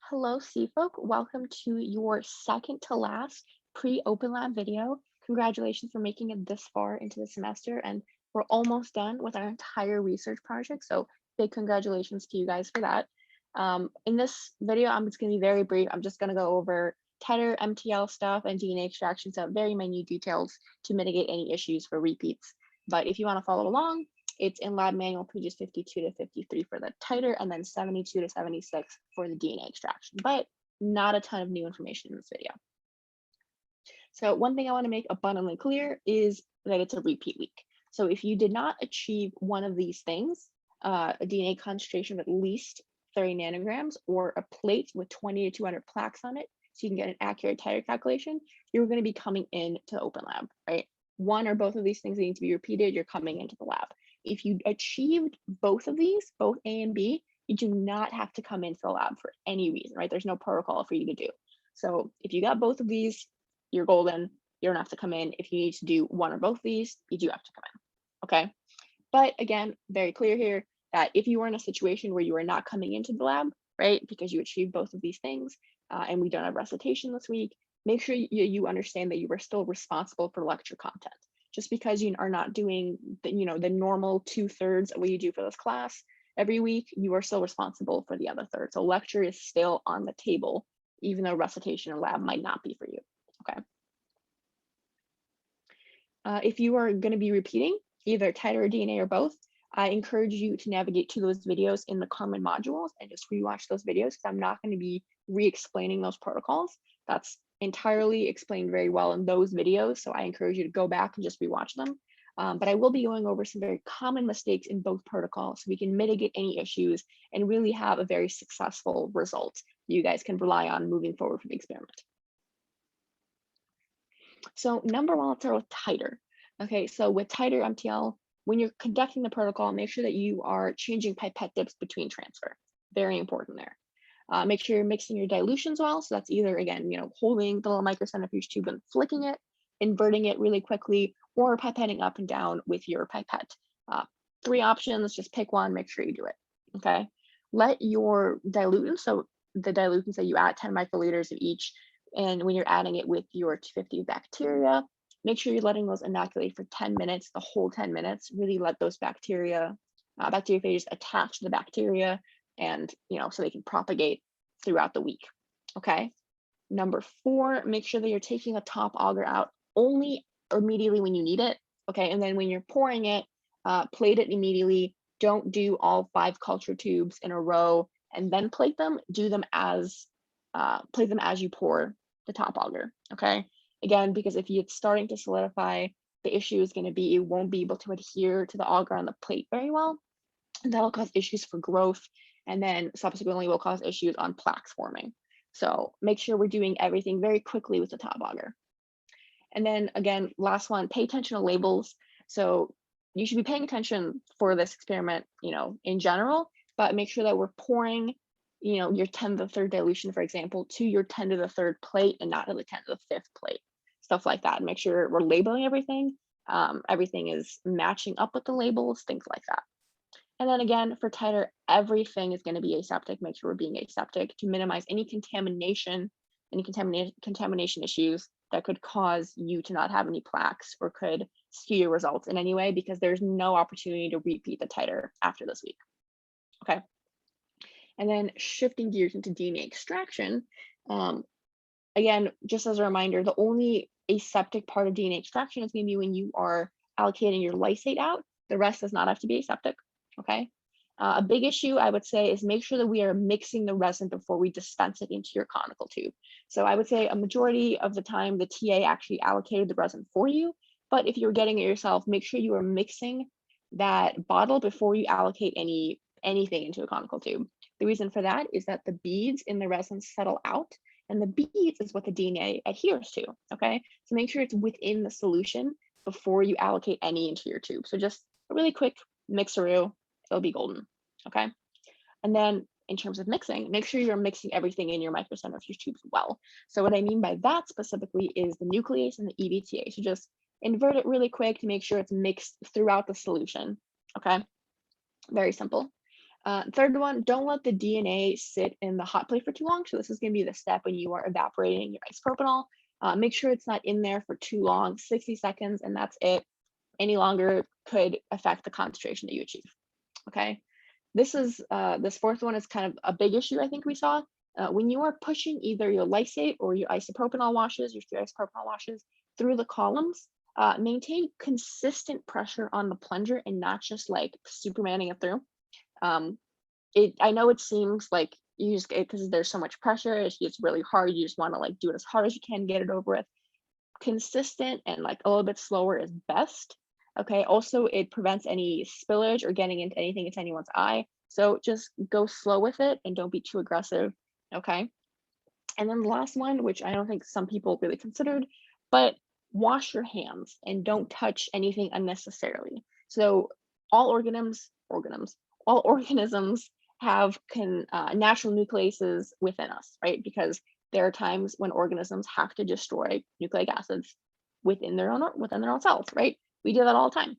Hello, Seafolk. Welcome to your second to last pre-open lab video. Congratulations for making it this far into the semester, and we're almost done with our entire research project. So big congratulations to you guys for that. In this video, I'm just going to be very brief. I'm just going to go over Titer, MTL stuff, and DNA extraction stuff, very minute details to mitigate any issues for repeats. But if you want to follow along, it's in lab manual pages 52 to 53 for the titer and then 72 to 76 for the DNA extraction, but not a ton of new information in this video. So one thing I want to make abundantly clear is that it's a repeat week. So if you did not achieve one of these things, a DNA concentration of at least 30 nanograms or a plate with 20 to 200 plaques on it, so you can get an accurate titer calculation, you're going to be coming into the open lab, right? One or both of these things need to be repeated, you're coming into the lab. If you achieved both of these, both A and B, you do not have to come into the lab for any reason, right? There's no protocol for you to do. So if you got both of these, you're golden. You don't have to come in. If you need to do one or both of these, you do have to come in, okay? But again, very clear here that if you were in a situation where you are not coming into the lab, right, because you achieved both of these things, and we don't have recitation this week, make sure you understand that you are still responsible for lecture content. Just because you are not doing the normal 2/3 of what you do for this class every week, you are still responsible for the other third. So lecture is still on the table, even though recitation and lab might not be for you, okay? If you are going to be repeating either titer or DNA or both, I encourage you to navigate to those videos in the common modules and just rewatch those videos, because I'm not going to be re-explaining those protocols. That's entirely explained very well in those videos, so I encourage you to go back and just rewatch them. But I will be going over some very common mistakes in both protocols so we can mitigate any issues and really have a very successful result you guys can rely on moving forward for the experiment. So number one, let's start with titer. Okay, so with titer MTL, when you're conducting the protocol, make sure that you are changing pipette dips between transfer. Very important there. Make sure you're mixing your dilutions well. So that's either, again, holding the little microcentrifuge tube and flicking it, inverting it really quickly, or pipetting up and down with your pipette. 3 options, just pick one, make sure you do it, okay? Let your dilutants, so the dilutants that you add 10 microliters of each, and when you're adding it with your 250 bacteria, make sure you're letting those inoculate for 10 minutes, the whole 10 minutes. Really let those bacteriophages attach to the bacteria and, so they can propagate throughout the week, okay? Number 4, make sure that you're taking a top auger out only immediately when you need it, okay? And then when you're pouring it, plate it immediately. Don't do all 5 culture tubes in a row and then plate them. Do them as plate them as you pour the top auger, okay? Again, because if it's starting to solidify, the issue is going to be it won't be able to adhere to the auger on the plate very well, and that'll cause issues for growth, and then subsequently will cause issues on plaques forming. So make sure we're doing everything very quickly with the top auger. And then again, last one, pay attention to labels. So you should be paying attention for this experiment, in general, but make sure that we're pouring your 10 to the 3rd dilution, for example, to your 10 to the 3rd plate and not to the 10 to the 5th plate, stuff like that. Make sure we're labeling everything. Everything is matching up with the labels, things like that. And then again, for titer, everything is going to be aseptic. Make sure we're being aseptic to minimize any contamination issues that could cause you to not have any plaques or could skew your results in any way, because there's no opportunity to repeat the titer after this week. Okay. And then shifting gears into DNA extraction, again, just as a reminder, the only aseptic part of DNA extraction is going to be when you are allocating your lysate out. The rest does not have to be aseptic, okay? A big issue, I would say, is make sure that we are mixing the resin before we dispense it into your conical tube. So I would say a majority of the time, the TA actually allocated the resin for you, but if you're getting it yourself, make sure you are mixing that bottle before you allocate anything into a conical tube. The reason for that is that the beads in the resin settle out, and the beads is what the DNA adheres to, okay? So make sure it's within the solution before you allocate any into your tube. So just a really quick mixeroo, it'll be golden, okay? And then in terms of mixing, make sure you're mixing everything in your microcentrifuge tubes well. So what I mean by that specifically is the nuclease and the EVTA. So just invert it really quick to make sure it's mixed throughout the solution, okay? Very simple. Third one, don't let the DNA sit in the hot plate for too long. So this is going to be the step when you are evaporating your isopropanol. Make sure it's not in there for too long, 60 seconds, and that's it. Any longer could affect the concentration that you achieve. Okay. This fourth one is kind of a big issue I think we saw. When you are pushing either your lysate or your isopropanol washes, your 3-isopropanol washes through the columns, maintain consistent pressure on the plunger and not just like Supermaning it through. I know it seems like you just because there's so much pressure, it's really hard. You just want to like do it as hard as you can, get it over with. Consistent and like a little bit slower is best. Okay. Also, it prevents any spillage or getting into anything into anyone's eye. So just go slow with it and don't be too aggressive. Okay. And then the last one, which I don't think some people really considered, but wash your hands and don't touch anything unnecessarily. So all all organisms have natural nucleases within us, right? Because there are times when organisms have to destroy nucleic acids within their own cells, right? We do that all the time.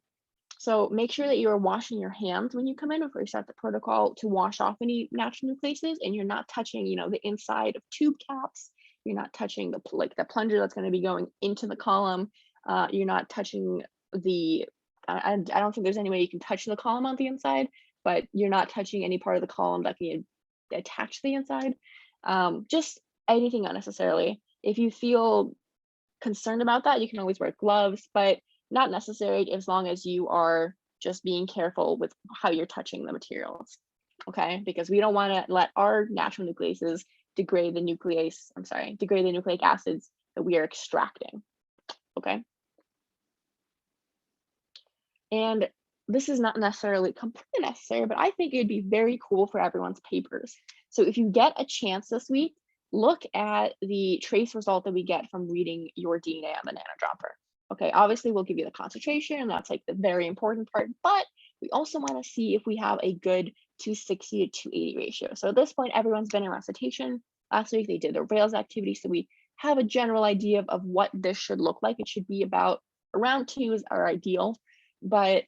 So make sure that you are washing your hands when you come in before you start the protocol to wash off any natural nucleases, and you're not touching, the inside of tube caps. You're not touching the plunger that's going to be going into the column. You're not touching I don't think there's any way you can touch the column on the inside, but you're not touching any part of the column that can attach to the inside. Just anything unnecessarily. If you feel concerned about that, you can always wear gloves, but not necessary as long as you are just being careful with how you're touching the materials. Okay, because we don't want to let our natural nucleases degrade the nucleic acids that we are extracting. Okay. And this is not necessarily completely necessary, but I think it'd be very cool for everyone's papers. So if you get a chance this week, look at the trace result that we get from reading your DNA on the nanodropper. Okay, obviously we'll give you the concentration, and that's like the very important part, but we also want to see if we have a good 260 to 280 ratio. So at this point, everyone's been in recitation. Last week they did their Rails activity, so we have a general idea of what this should look like. It should be about around 2 is our ideal, but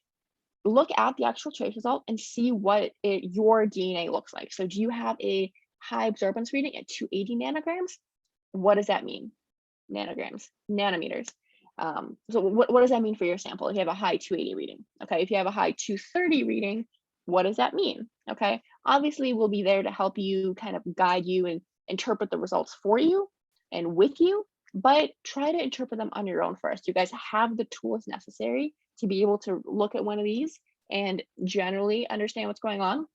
look at the actual trace result and see what your DNA looks like. So do you have a high absorbance reading at 280 nanograms? What does that mean? Nanometers. So what does that mean for your sample if you have a high 280 reading? Okay, if you have a high 230 reading, what does that mean? Okay, obviously we'll be there to help you kind of guide you and interpret the results for you and with you, but try to interpret them on your own first. You guys have the tools necessary to be able to look at one of these and generally understand what's going on.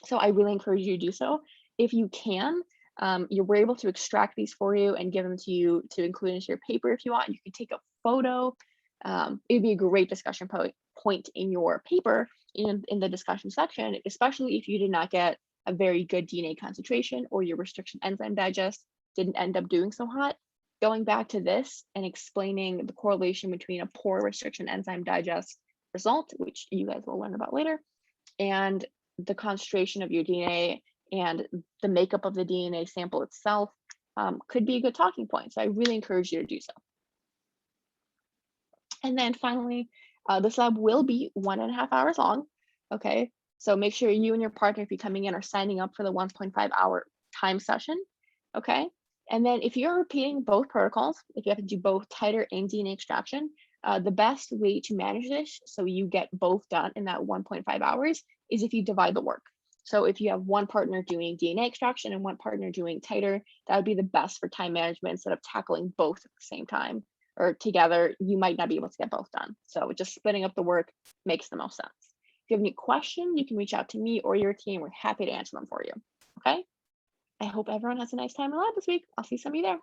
So I really encourage you to do so. If you can, we're able to extract these for you and give them to you to include into your paper if you want. You can take a photo. It'd be a great discussion point in your paper in the discussion section, especially if you did not get a very good DNA concentration or your restriction enzyme digest didn't end up doing so hot. Going back to this and explaining the correlation between a poor restriction enzyme digest result, which you guys will learn about later, and the concentration of your DNA and the makeup of the DNA sample itself could be a good talking point. So I really encourage you to do so. And then finally, this lab will be 1.5 hours long. Okay, so make sure you and your partner, if you're coming in, are signing up for the 1.5 hour time session. Okay, and then if you're repeating both protocols, if you have to do both titer and DNA extraction, the best way to manage this so you get both done in that 1.5 hours is if you divide the work. So if you have one partner doing DNA extraction and one partner doing titer, that would be the best for time management instead of tackling both at the same time or together. You might not be able to get both done. So just splitting up the work makes the most sense. If you have any questions, you can reach out to me or your team. We're happy to answer them for you. Okay. I hope everyone has a nice time in lab this week. I'll see some of you there.